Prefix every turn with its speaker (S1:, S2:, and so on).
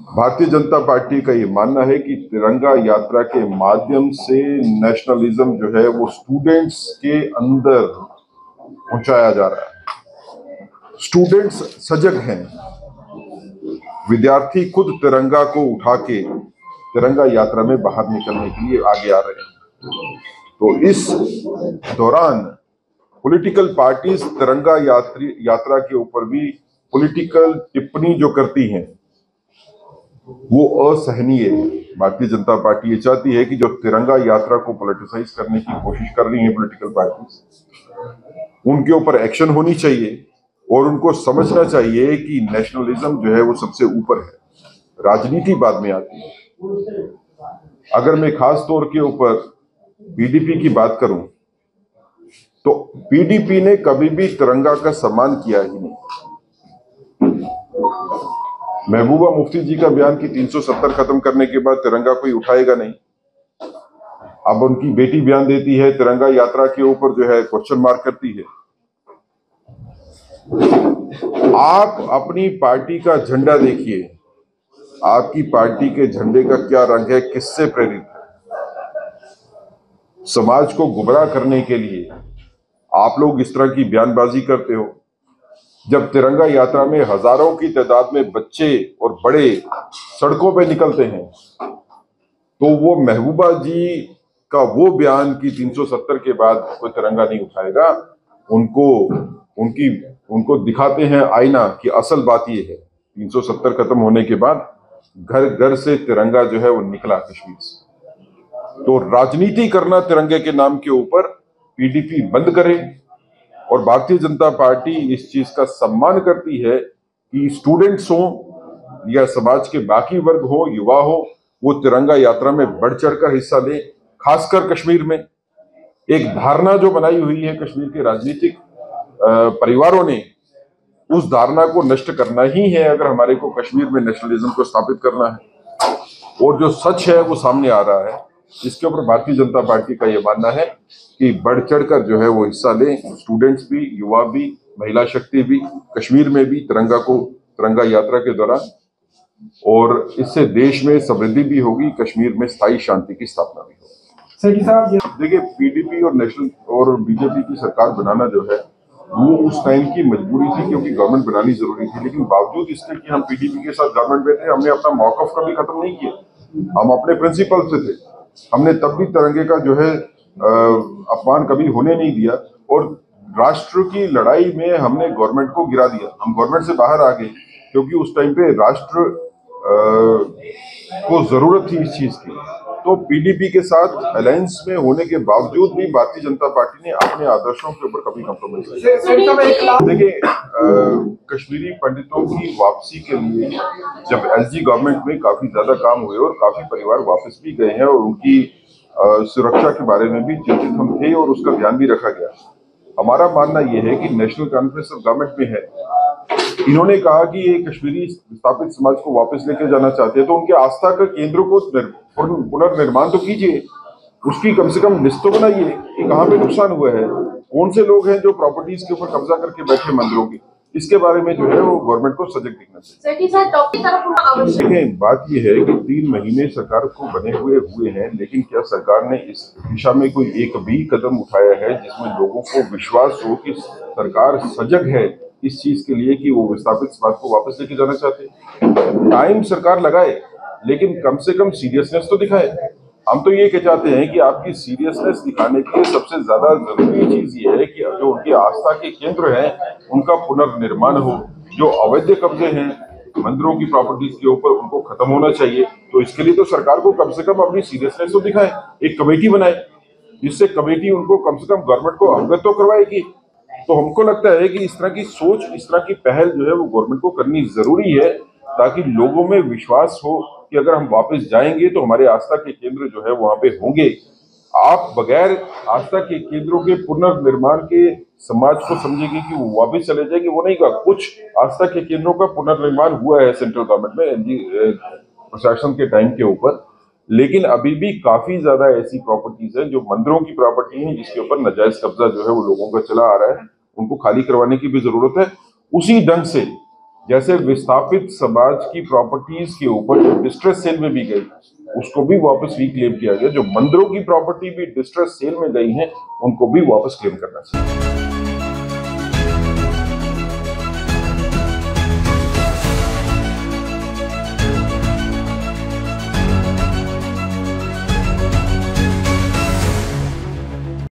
S1: Bharatiya Janata party का ये मानना है कि तिरंगा यात्रा के माध्यम से नेशनलिज्म जो है वो स्टूडेंट्स के अंदर पहुंचाया जा रहा है। स्टूडेंट्स सजग हैं, विद्यार्थी खुद तिरंगा को उठा के तिरंगा यात्रा में बाहर निकलने के लिए आगे आ रहे हैं। तो इस दौरान पॉलिटिकल पार्टीज तिरंगा यात्रा के ऊपर भी पॉलिटिकल टिप्पणी जो करती हैं वो असहनीय है। भारतीय जनता पार्टी ये चाहती है कि जो तिरंगा यात्रा को पॉलिटिसाइज करने की कोशिश कर रही है पॉलिटिकल पार्टीज, उनके ऊपर एक्शन होनी चाहिए और उनको समझना चाहिए कि नेशनलिज्म जो है वो सबसे ऊपर है, राजनीति बाद में आती है। अगर मैं खास तौर के ऊपर पीडीपी की बात करूं तो पीडीपी ने कभी भी तिरंगा का सम्मान किया ही नहीं। महबूबा मुफ्ती जी का बयान कि 370 खत्म करने के बाद तिरंगा कोई उठाएगा नहीं। अब उनकी बेटी बयान देती है, तिरंगा यात्रा के ऊपर जो है क्वेश्चन मार्क करती है। आप अपनी पार्टी का झंडा देखिए, आपकी पार्टी के झंडे का क्या रंग है, किससे प्रेरित है। समाज को गुमराह करने के लिए आप लोग इस तरह की बयानबाजी करते हो। जब तिरंगा यात्रा में हजारों की तादाद में बच्चे और बड़े सड़कों पे निकलते हैं तो वो महबूबा जी का वो बयान कि 370 के बाद कोई तिरंगा नहीं उठाएगा, उनको दिखाते हैं आईना कि असल बात ये है 370 खत्म होने के बाद घर घर से तिरंगा जो है वो निकला कश्मीर से। तो राजनीति करना तिरंगे के नाम के ऊपर पीडीपी बंद करे और भारतीय जनता पार्टी इस चीज का सम्मान करती है कि स्टूडेंट्स हो या समाज के बाकी वर्ग हो, युवा हो, वो तिरंगा यात्रा में बढ़ चढ़कर हिस्सा ले। खासकर कश्मीर में एक धारणा जो बनाई हुई है कश्मीर के राजनीतिक परिवारों ने, उस धारणा को नष्ट करना ही है अगर हमारे को कश्मीर में नेशनलिज्म को स्थापित करना है। और जो सच है वो सामने आ रहा है, इसके ऊपर भारतीय जनता पार्टी का ये मानना है कि बढ़ चढ़कर जो है वो हिस्सा लें, स्टूडेंट्स भी, युवा भी, महिला शक्ति भी, कश्मीर में भी तिरंगा यात्रा के दौरान। और इससे देश में समृद्धि भी होगी, कश्मीर में स्थायी शांति की स्थापना भी होगी।
S2: सही साहब,
S1: देखिए पीडीपी और नेशनल और बीजेपी की सरकार बनाना जो है वो उस टाइम की मजबूरी थी क्योंकि गवर्नमेंट बनानी जरूरी थी। लेकिन बावजूद इसके कि हम पीडीपी के साथ गवर्नमेंट में थे, हमने अपना मौकफ कभी खत्म नहीं किया। हम अपने प्रिंसिपल से थे। हमने तब भी तिरंगे का जो है अपमान कभी होने नहीं दिया और राष्ट्र की लड़ाई में हमने गवर्नमेंट को गिरा दिया। हम गवर्नमेंट से बाहर आ गए क्योंकि उस टाइम पे राष्ट्र को जरूरत थी इस चीज की। तो पीडीपी के साथ अलायंस में होने के बावजूद भी भारतीय जनता पार्टी ने अपने आदर्शों के ऊपर कभी कॉम्प्रोमाइज नहीं किया। देखिए कश्मीरी पंडितों की वापसी के लिए जब एसजी गवर्नमेंट में काफी ज्यादा काम हुए और काफी परिवार वापस भी गए हैं और उनकी सुरक्षा के बारे में भी चिंतित हम थे और उसका ध्यान भी रखा गया। हमारा मानना यह है कि नेशनल कॉन्फ्रेंस ऑफ गवर्नमेंट में है, इन्होंने कहा कि ये कश्मीरी विस्थापित समाज को वापस लेकर जाना चाहते हैं तो उनके आस्था के केंद्रों को पुनर्निर्माण तो कीजिए, उसकी कम से कम लिस्ट तो बनाइए कि कहाँ पे नुकसान हुआ है, कौन से लोग हैं जो प्रॉपर्टीज के ऊपर कब्जा करके बैठे मंदिरों की। इसके बारे में जो है वो गवर्नमेंट को सजग दिखना चाहिए। देखें बात यह है कि 3 महीने सरकार को बने हुए हैं, लेकिन क्या सरकार ने इस दिशा में कोई एक भी कदम उठाया है जिसमें लोगों को विश्वास हो कि सरकार सजग है इस चीज के लिए कि वो विस्थापित समाज को वापस लेके जाना चाहते हैं। टाइम सरकार लगाए लेकिन कम से कम सीरियसनेस तो दिखाए। हम तो ये चाहते हैं कि आपकी सीरियसनेस दिखाने के लिए सबसे ज्यादा जरूरी चीज ये है कि जो उनकी आस्था के केंद्र हैं उनका पुनर्निर्माण हो। जो अवैध कब्जे हैं मंदिरों की प्रॉपर्टीज के ऊपर उनको खत्म होना चाहिए। तो इसके लिए तो सरकार को कम से कम अपनी सीरियसनेस तो दिखाए, एक कमेटी बनाए जिससे कमेटी उनको कम से कम गवर्नमेंट को अवगत तो करवाएगी। तो हमको लगता है कि इस तरह की सोच, इस तरह की पहल जो है वो गवर्नमेंट को करनी जरूरी है ताकि लोगों में विश्वास हो कि अगर हम वापस जाएंगे तो हमारे आस्था के केंद्र जो है वहां पे होंगे। आप बगैर आस्था के केंद्रों के पुनर्निर्माण के समाज को समझेंगे कि वो वापस चले जाएंगे, वो नहीं कहा। कुछ आस्था के केंद्रों का पुनर्निर्माण हुआ है सेंट्रल गवर्नमेंट में एनडी प्रशासन के टाइम के ऊपर, लेकिन अभी भी काफी ज्यादा ऐसी प्रॉपर्टीज हैं जो मंदिरों की प्रॉपर्टी है जिसके ऊपर नाजायज कब्जा जो है वो लोगों का चला आ रहा है। उनको खाली करवाने की भी जरूरत है। उसी ढंग से जैसे विस्थापित समाज की प्रॉपर्टीज के ऊपर जो डिस्ट्रेस सेल में भी गई उसको भी वापस रिक्लेम किया गया। जो मंदिरों की प्रॉपर्टी भी डिस्ट्रेस सेल में गई है उनको भी वापस क्लेम करना चाहिए।